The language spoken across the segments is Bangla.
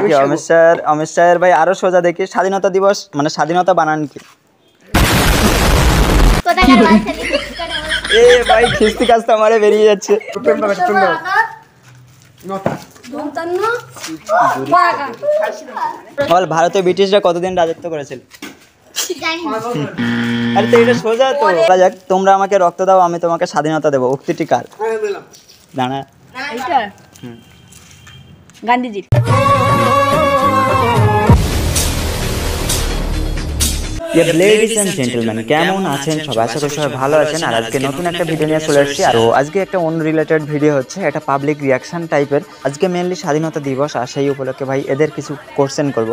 দেখি অমিত শাহের ভাই আরো সোজা দেখি স্বাধীনতা দিবস মানে স্বাধীনতা বানান কি? এ ভাই খিস্তি কাজটা আমারে বেরিয়ে যাচ্ছে। বল ভারতে ব্রিটিশরা কতদিন রাজত্ব করেছিল? আরে তো এটা সোজা তো। যাক তোমরা আমাকে রক্ত দাও আমি তোমাকে স্বাধীনতা দেবো, উক্তিটি কার? দাঁড়া গান্ধীজি। লেডিস এন্ড জেন্টলম্যান, কেমন আছেন সবাই? আশা করি সবাই ভালো আছেন। আর আজকে নতুন একটা ভিডিও নিয়ে চলে এসেছি। আর আজকে একটা অন্য রিলেটেড ভিডিও হচ্ছে, একটা পাবলিক রিয়াকশন টাইপের। আজকে মেনলি স্বাধীনতা দিবস, আর সেই উপলক্ষে ভাই এদের কিছু কোশ্চেন করব।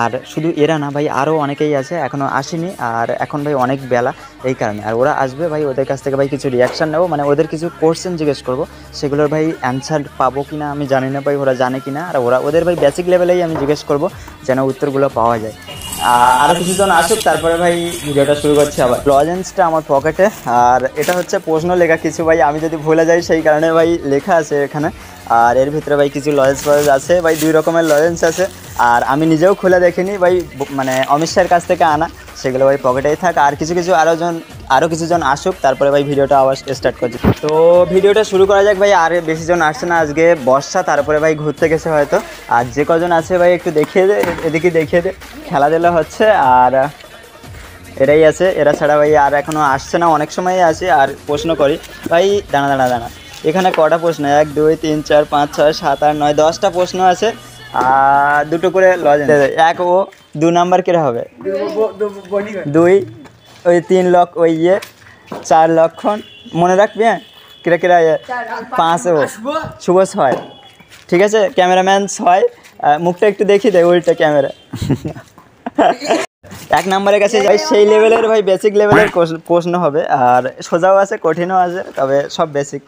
আর শুধু এরা না ভাই, আরও অনেকেই আছে এখনও আসেনি, আর এখন ভাই অনেক বেলা এই কারণে। আর ওরা আসবে ভাই, ওদের কাছ থেকে ভাই কিছু রিয়াকশান নেবো, মানে ওদের কিছু কোশ্চেন জিজ্ঞেস করবো, সেগুলোর ভাই অ্যান্সার পাবো কি না আমি জানি না ভাই, ওরা জানে কি না। আর ওদের ভাই বেসিক লেভেলেই আমি জিজ্ঞেস করবো যেন উত্তরগুলো পাওয়া যায়। আরও কিছুজন আসুক, তারপরে ভাই ভিডিওটা শুরু করছি। আবার লজেন্সটা আমার পকেটে, আর এটা হচ্ছে প্রশ্ন লেখা কিছু ভাই, আমি যদি ভুলে যাই সেই কারণে ভাই লেখা আছে এখানে। আর এর ভিতরে ভাই কিছু লজেন্স আছে ভাই, 2 রকমের লজেন্স আছে। আর আমি নিজেও খুলে দেখিনি ভাই, মানে অমিত শাহের কাছ থেকে আনা, সেগুলো ভাই পকেটেই থাক। আর কিছু আরও কিছুজন আসুক, তারপরে ভাই ভিডিওটা আবার স্টার্ট করছি। তো ভিডিওটা শুরু করা যাক ভাই। আর বেশিজন আসছে না, আজকে বর্ষা, তারপরে ভাই ঘুরতে গেছে হয়তো। আর যে কজন আছে ভাই একটু দেখিয়ে দে, এদিকে দেখিয়ে দে, খেলাধুলা হচ্ছে। আর এরাই আছে, এরা ছাড়া ভাই আর এখনও আসছে না, অনেক সময়ই আসে। আর প্রশ্ন করি ভাই, দাঁড়া, এখানে কটা প্রশ্ন? 1 2 3 4 5 6 7 8 9 10টা প্রশ্ন আছে। আর 2টো করে লজেন্স। 1 ও 2 নাম্বার কিরা হবে? 2 ওই 3 লক্ষ ওই 4 লক্ষণ মনে রাখবি। হ্যাঁ কিরা 5 ও শুভ 6। ঠিক আছে, ক্যামেরাম্যান 6, মুখটা একটু দেখি দে উল্টা ক্যামেরা। 1 নাম্বারের কাছে ভাই সেই লেভেলের ভাই বেসিক লেভেলের প্রশ্ন হবে। আর সোজাও আছে, কঠিনও আছে, তবে সব বেসিক।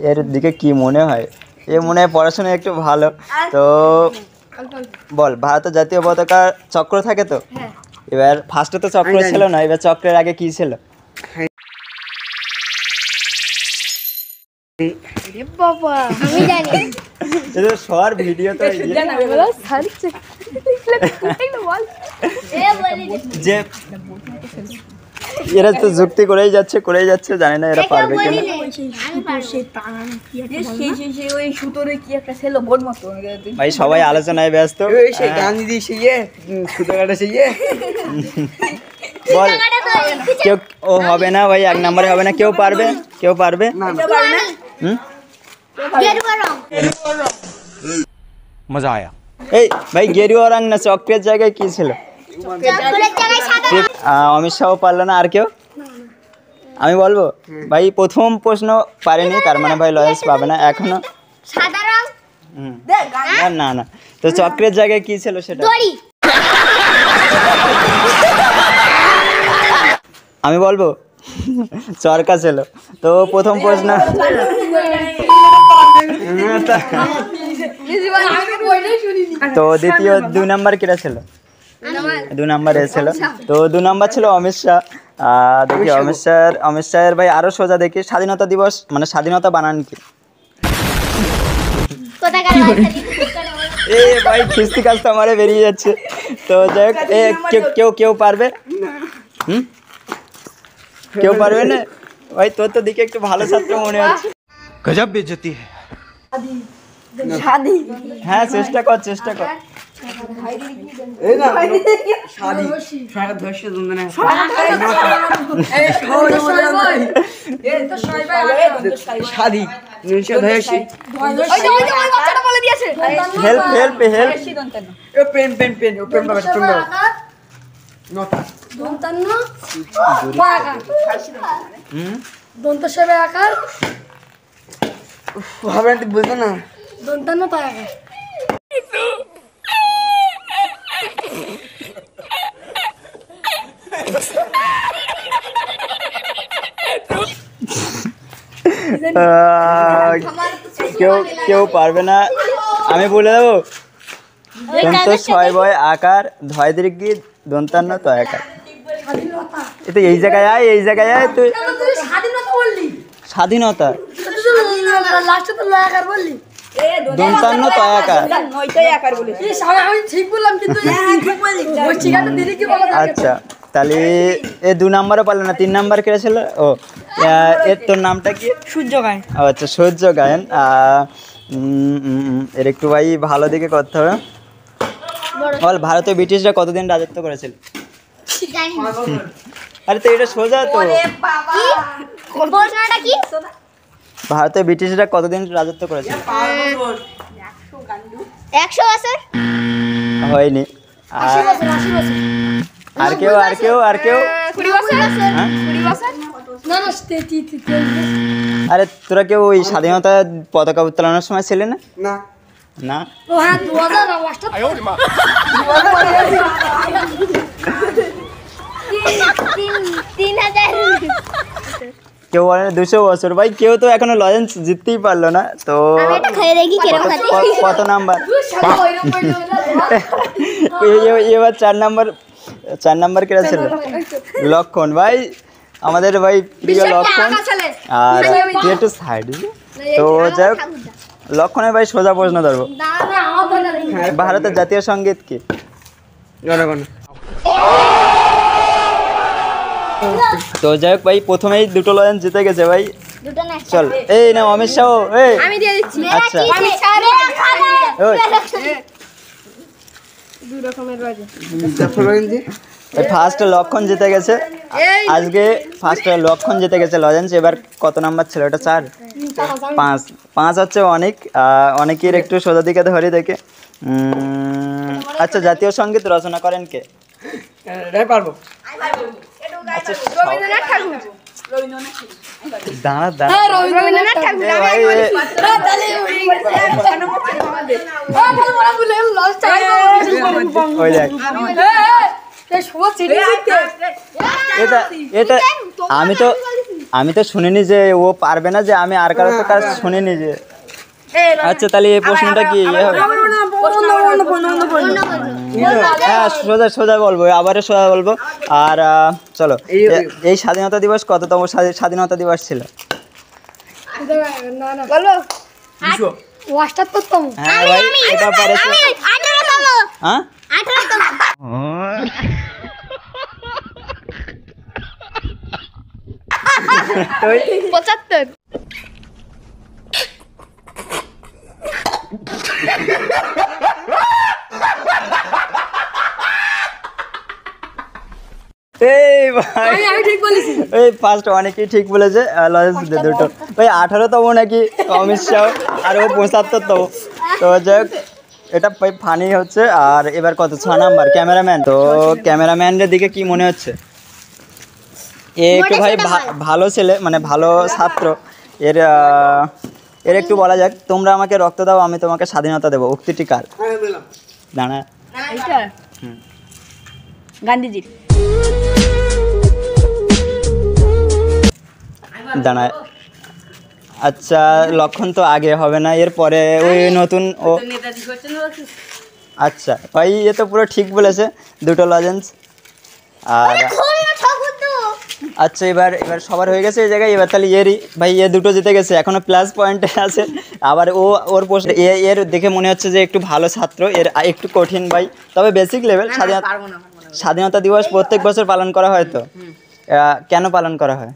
এর দিকে কি মনে হয়? এ মনে হয় পড়াশোনা একটু ভালো। তো বল, ভারতের জাতীয় পতাকার চক্র থাকে তো? এবার ফার্স্টে তো চক্র ছিল না, এবার চক্রের আগে কি ছিল? বাবা আমি জানি, এটা সর ভিডিও তো যে এরা তো যুক্তি করেই যাচ্ছে, জানি না এরা পারবে কিনা। ভাই সবাই আলোচনায় ব্যস্ত। বল কেউ ও হবে না ভাই, 1 নম্বরে হবে না। কেউ পারবে? মজা আয়া। এই ভাই গেরুয়া রং না, চক্রের জায়গায় কি ছিল? অমিত শাহ পারলো না, আর কেউ? আমি বলবো ভাই, প্রথম প্রশ্ন পারেনি, তার মানে ভাই লজেন্স পাবে না এখনো। না, তো চক্রের জায়গায় কি ছিল সেটা? আমি বলবো চরকা ছিল। তো প্রথম প্রশ্ন, তো দ্বিতীয় 2 নাম্বার কিরা ছিল? 2 নাম্বার ছিল। তো 2 নাম্বার ছিল অমিত শাহ। দেখি অমিত শাহের ভাই আরো সোজা দেখি স্বাধীনতা দিবস মানে স্বাধীনতা বানান কি? এ ভাই খিস্তি কাজটা আমারে বেরিয়ে যাচ্ছে। তো যাই হোক, কেউ পারবে? কেউ পারবে না ভাই? তোর তো দিকে একটু ভালো ছাত্র মনে হচ্ছে। গজব বেইজ্জতি হ্যাঁ চেষ্টা কর। বলতো না দন্তান্ন পায়। কেউ পারবে না, আমি বলে দেবো। দন্ত 6 বয় আকার, ধয় দীর্ঘি দন্তান্ন তো আকার। এটা এই জায়গায় আয় তুই। স্বাধীনতা দন্তান্ন তয়াকার। আমি ঠিক বললাম কিন্তু ওই ঠিকানা দিদি কি বলা আচ্ছা তাহলে এ 2 নাম্বারে পারলো না, 3 নাম্বার কে ছিল? ও এর তোর নামটা কি? সূর্য গায় আচ্ছা সূর্য গায়ন। এর একটু ভাই ভালো দিকে করতে হবে। বল ভারতে ব্রিটিশরা কতদিন রাজত্ব করেছিল? জানি না। আরে তো এটা সোজা তো। প্রশ্নটা কি? ভারতে ব্রিটিশরা কতদিন রাজত্ব করেছিল? 100 বছর? হয়নি। 80 বছর 80 বছর। আর কেউ আর কেউ আর কেউ? 20 বছর? হ্যাঁ? 20 বছর? না না আরে তোরা কেউ ওই স্বাধীনতা পতাকা উত্তোলনের সময় ছিলে না? না না ও হ্যাঁ 2000 3000। কেউ বলে 200 বছর। ভাই কেউ তো এখনো লজেন্স জিততেই পারলো না। তো আমি এটা খেয়ে দেখি কিরকম খাচ্ছি। কত নাম্বার? এবার 4 নাম্বার কেরা ছিল? লক্ষণ ভাই, আমাদের ভাই প্রিয় লক্ষণ। আর তুই একটু সাইড। তো যাই হোক, লক্ষণের ভাই সোজা প্রশ্ন ধরবো। না না আমার না। ভারতের জাতীয় সঙ্গীত কি? জনগণ তো যাই হোক ভাই, প্রথমেই 2টো লজেন্স জিতে গেছে ভাই। দুটো না। চল এই না অমিত শাহ, এই আমি দিয়ে দিচ্ছি। আচ্ছা। আমি ছাড়ে খানা। ওই দুই রকমের রয়েছে ফার্স্ট লক্ষণ জিতে গেছে। আজকে ফার্স্ট লক্ষণ জিতে গেছে লজেন্স। এবার কত নাম্বার ছিল ওটা? 4 5 হচ্ছে অনেক। অনেকের একটু সোজা দিকে ধরে দেখে। আচ্ছা জাতীয় সঙ্গীত রচনা করেন কে? পারবো আচ্ছা রবীন্দ্রনাথ ঠাকুর। দাঁড়া দাঁড়া রবীন্দ্রনাথ ঠাকুর। এ ভাই, ওই দেখ এটা এটা আমি তো শুনিনি যে ও পারবে না, যে আমি আর কারো তো কাজ শুনিনি যে। আচ্ছা তাহলে এই প্রশ্নটা কি ইয়ে হবে? হ্যাঁ সোজা সোজা বলবো, আবারও সোজা বলবো। আর চলো, এই স্বাধীনতা দিবস কততম স্বাধীনতা দিবস ছিল? বলো। 78তম। হ্যাঁ ভাই এটা পারেছে। 18তম। হ্যাঁ 18তম। তুই 75। এই ভাই আমি ঠিক বলেছি এই ফার্স্ট অনেকেই ঠিক বলেছে। লজেন্স দুটো ভাই 18তম নাকি অমিত শাহ, আর ও 75তম। তো যাই হোক, এটা ভাই ফানি হচ্ছে। আর এবার কত? 6 নাম্বার ক্যামেরাম্যান। তো ক্যামেরাম্যানের দিকে কি মনে হচ্ছে? এ একটু ভাই ভালো ছেলে, মানে ভালো ছাত্র। এর একটু বলা যাক, তোমরা আমাকে রক্ত দাও আমি তোমাকে স্বাধীনতা দেবো, উক্তিটি কার? দাঁড়া এইটা গান্ধীজির। দাঁড়ায়। আচ্ছা লক্ষণ তো আগে হবে না, এরপরে ওই নতুন ও। আচ্ছা ভাই এ তো পুরো ঠিক বলেছে, 2টো লজেন্স। আর আচ্ছা এবার সবার হয়ে গেছে এই জায়গায়। এবার তাহলে এরই ভাই, এ 2টো জিতে গেছে, এখনো প্লাস পয়েন্টে আছে। আবার ওর প্রশ্ন এর দেখে মনে হচ্ছে যে একটু ভালো ছাত্র, এর একটু কঠিন ভাই, তবে বেসিক লেভেল। স্বাধীনতা দিবস প্রত্যেক বছর পালন করা হয়, তো কেন পালন করা হয়?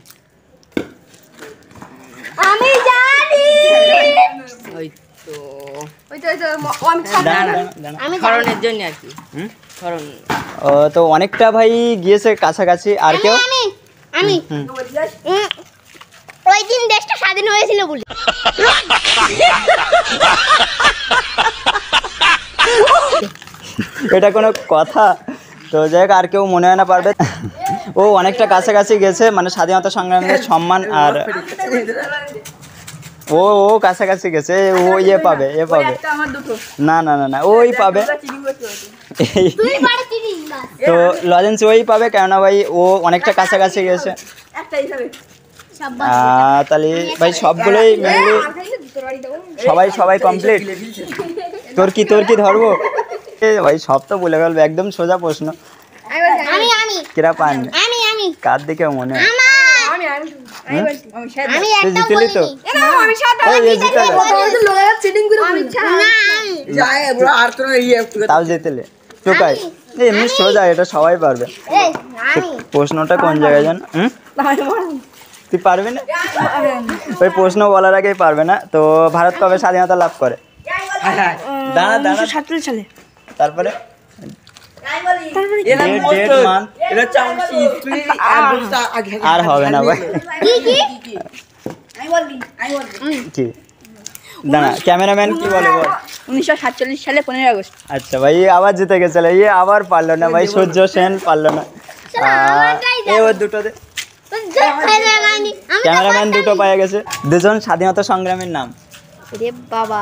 আমি জানি। আমি ধরনের জন্য আর কি। হুম? ধরন তো অনেকটা ভাই গিয়েছে কাছাকাছি। আর কেউ? আমি ওই দিন দেশটা স্বাধীন হয়েছিল বলে। এটা কোনো কথা? তো যাই হোক, আর কেউ মনে হয় না পারবে। ও অনেকটা কাছাকাছি গেছে, মানে স্বাধীনতা সংগ্রামীদের সম্মান। আর ও কাছাকাছি গেছে, ও পাবে না না না না ওই পাবে। তো লজেন্স ওই পাবে, কেননা ভাই ও অনেকটা কাছাকাছি গেছে। তাহলে ভাই সবগুলোই মেনলি সবাই কমপ্লিট। তোর কি ধরবো? ভাই সব তো বলে গেল, একদম সোজা প্রশ্ন। আমি কিরা পান আমি কার দিকে মনে হয়? আমি তুই একটা জিতলি তো বলিনি এই যে জিতলে চিটিং করে তাও জিতলে টোকাই এমনি সোজা এটা সবাই পারবে এই আমি প্রশ্নটা কোন জায়গায় জান তুই পারবি না ওই প্রশ্ন বলার আগেই পারবে না তো ভারত কবে স্বাধীনতা লাভ করে দাঁড়া দাঁড়া 1947 সালে তারপরে আর হবে না ভাই কি দাঁড়া ক্যামেরাম্যান কি বলে বল 1947 সালে 15 আগস্ট আচ্ছা ভাই আবার জিতে গেছিল ইয়ে আবার পারলো না ভাই সূর্য সেন পারলো না এ ওর দুটো দে ক্যামেরাম্যান দুটো পেয়ে গেছে দুজন স্বাধীনতা সংগ্রামীর নাম রে বাবা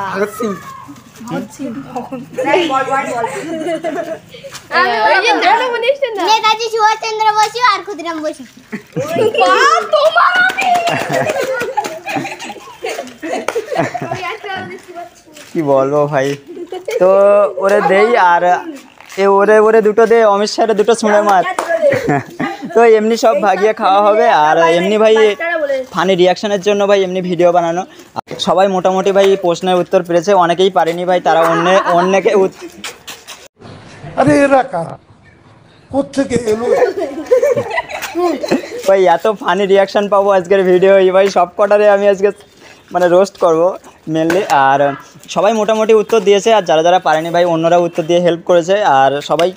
নেতাজি সুভাষচন্দ্র বসু আর ক্ষুদিরাম বসু কি বলবো ভাই তো ওরে দেই আর এ ওরে ওরে দুটো দে অমিত শাহের দুটো ছুঁড়ে মার তো এমনি সব ভাগিয়ে খাওয়া হবে আর এমনি ভাই ফানি রিয়াকশনের জন্য ভাই এমনি ভিডিও বানানো সবাই মোটামুটি ভাই প্রশ্নের উত্তর পেরেছে অনেকেই পারেনি ভাই তারা অন্যকে আরে এরা কারা কোত্থেকে এলো ভাই এত ফানি রিয়াকশন পাবো আজকের ভিডিও ভাই সব কটারে আমি আজকে মানে রোস্ট করব মেনলি আর সবাই মোটামুটি উত্তর দিয়েছে আর যারা যারা পারেনি ভাই অন্যরা উত্তর দিয়ে হেল্প করেছে আর সবাই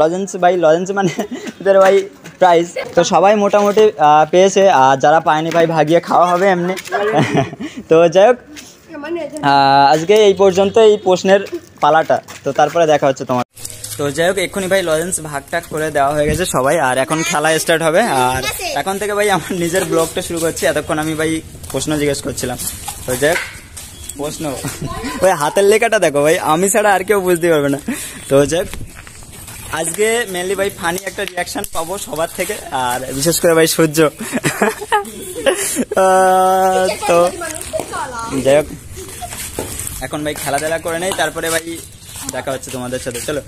লজেন্স মানে এদের ভাই প্রাইজ তো সবাই মোটামুটি পেয়েছে আর যারা পায়নি ভাই ভাগিয়ে খাওয়া হবে এমনি তো যাই হোক আজকে এই পর্যন্ত এই প্রশ্নের পালাটা তো তারপরে দেখা হচ্ছে তোমার তো যাই হোক এক্ষুনি ভাই লজেন্স ভাগ টাগ করে দেওয়া হয়ে গেছে সবাই আর এখন খেলা স্টার্ট হবে আর এখন থেকে ভাই আমার নিজের ব্লগটা শুরু করছি এতক্ষণ আমি ভাই প্রশ্ন জিজ্ঞেস করছিলাম তো যাই হোক প্রশ্ন ওই হাতের লেখাটা দেখো ভাই আমি ছাড়া আর কেউ বুঝতে পারবে না তো যাই হোক আজকে মেনলি ভাই ফানি একটা রিয়াকশন পাবো সবার থেকে আর বিশেষ করে ভাই সূর্য তো যাই হোক এখন ভাই খেলাধুলা করে নেই তারপরে ভাই দেখা হচ্ছে তোমাদের সাথে চলো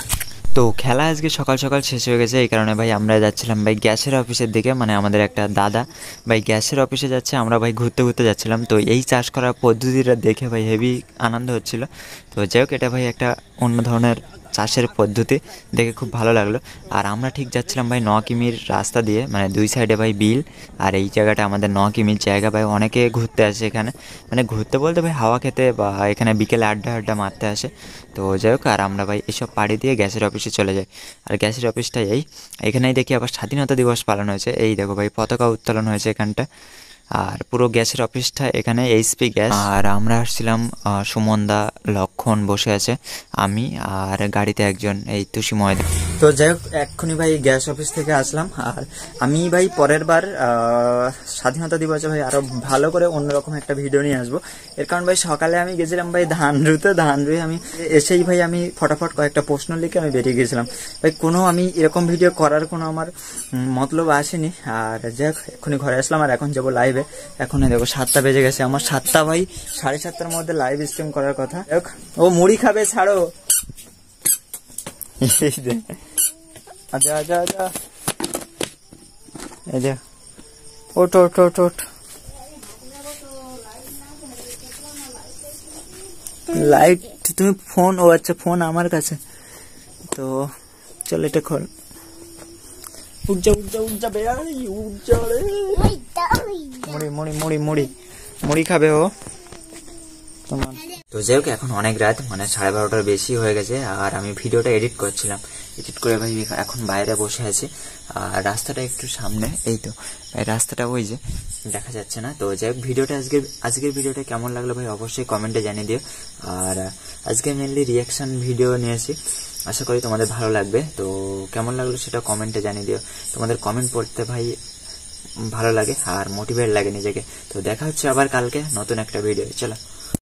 তো খেলা আজকে সকাল সকাল শেষ হয়ে গেছে এই কারণে ভাই আমরা যাচ্ছিলাম ভাই গ্যাসের অফিসের দিকে মানে আমাদের একটা দাদা ভাই গ্যাসের অফিসে যাচ্ছে আমরা ভাই ঘুরতে ঘুরতে যাচ্ছিলাম তো এই চাষ করার পদ্ধতিটা দেখে ভাই হেভি আনন্দ হচ্ছিল তো যাই হোক এটা ভাই একটা অন্য ধরনের চাষের পদ্ধতি দেখে খুব ভালো লাগলো আর আমরা ঠিক যাচ্ছিলাম ভাই 9 কিমির রাস্তা দিয়ে মানে দুই সাইডে ভাই বিল আর এই জায়গাটা আমাদের 9 কিমির জায়গা ভাই অনেকে ঘুরতে আসে এখানে মানে ঘুরতে বলতে ভাই হাওয়া খেতে বা এখানে বিকেলে আড্ডা মারতে আসে তো যাই হোক আর আমরা ভাই এসব পাড়ি দিয়ে গ্যাসের অফিসে চলে যাই আর গ্যাসের অফিসটা এইখানেই দেখি আবার স্বাধীনতা দিবস পালন হয়েছে এই দেখো ভাই পতাকা উত্তোলন হয়েছে এখানটা আর পুরো গ্যাসের অফিসটা এখানে এইচপি গ্যাস আর আমরা আসছিলাম সুমনদা লক্ষণ বসে আছে আমি আর গাড়িতে একজন এই তুষিময় তো যাই হোক এক্ষুনি ভাই গ্যাস অফিস থেকে আসলাম আর আমি ভাই পরের বার স্বাধীনতা দিবসে ভাই আরো ভালো করে অন্যরকম একটা ভিডিও নিয়ে আসবো এর কারণ ভাই সকালে আমি গেছিলাম ভাই ধান রুয়ে আমি এসেই ভাই আমি ফটাফট কয়েকটা প্রশ্ন লিখে আমি বেরিয়ে গেছিলাম ভাই কোনো আমি এরকম ভিডিও করার কোনো আমার মতলব আসেনি আর যাই হোক এক্ষুনি ঘরে আসলাম আর এখন যাবো লাইভে এখন দেখো 7টা বেজে গেছে আমার 7টা ভাই 7:30টার মধ্যে লাইভ স্ট্রিম করার কথা ও মুড়ি খাবে ছাড়ো আচ্ছা আচ্ছা আচ্ছা এই যে ওঠ লাইট তুমি ফোন ও আচ্ছা ফোন আমার কাছে তো চল এটা খোল উঠ যা বেয়াই উঠ যা রে মুড়ি খাবে ও তোমার তো যাই হোক এখন অনেক রাত মানে 12:30টার বেশি হয়ে গেছে আর আমি ভিডিওটা এডিট করছিলাম এডিট করে ভাই এখন বাইরে বসে আছি আর রাস্তাটা একটু সামনে এই তো ভাই রাস্তাটা ওই যে দেখা যাচ্ছে না তো যাই হোক ভিডিওটা আজকের ভিডিওটা কেমন লাগলো ভাই অবশ্যই কমেন্টে জানিয়ে দিও আর আজকে মেনলি রিয়াকশন ভিডিও নিয়েছি আশা করি তোমাদের ভালো লাগবে তো কেমন লাগলো সেটা কমেন্টে জানিয়ে দিও তোমাদের কমেন্ট পড়তে ভাই ভালো লাগে আর মোটিভেট লাগে নিজেকে তো দেখা হচ্ছে আবার কালকে নতুন একটা ভিডিও চলো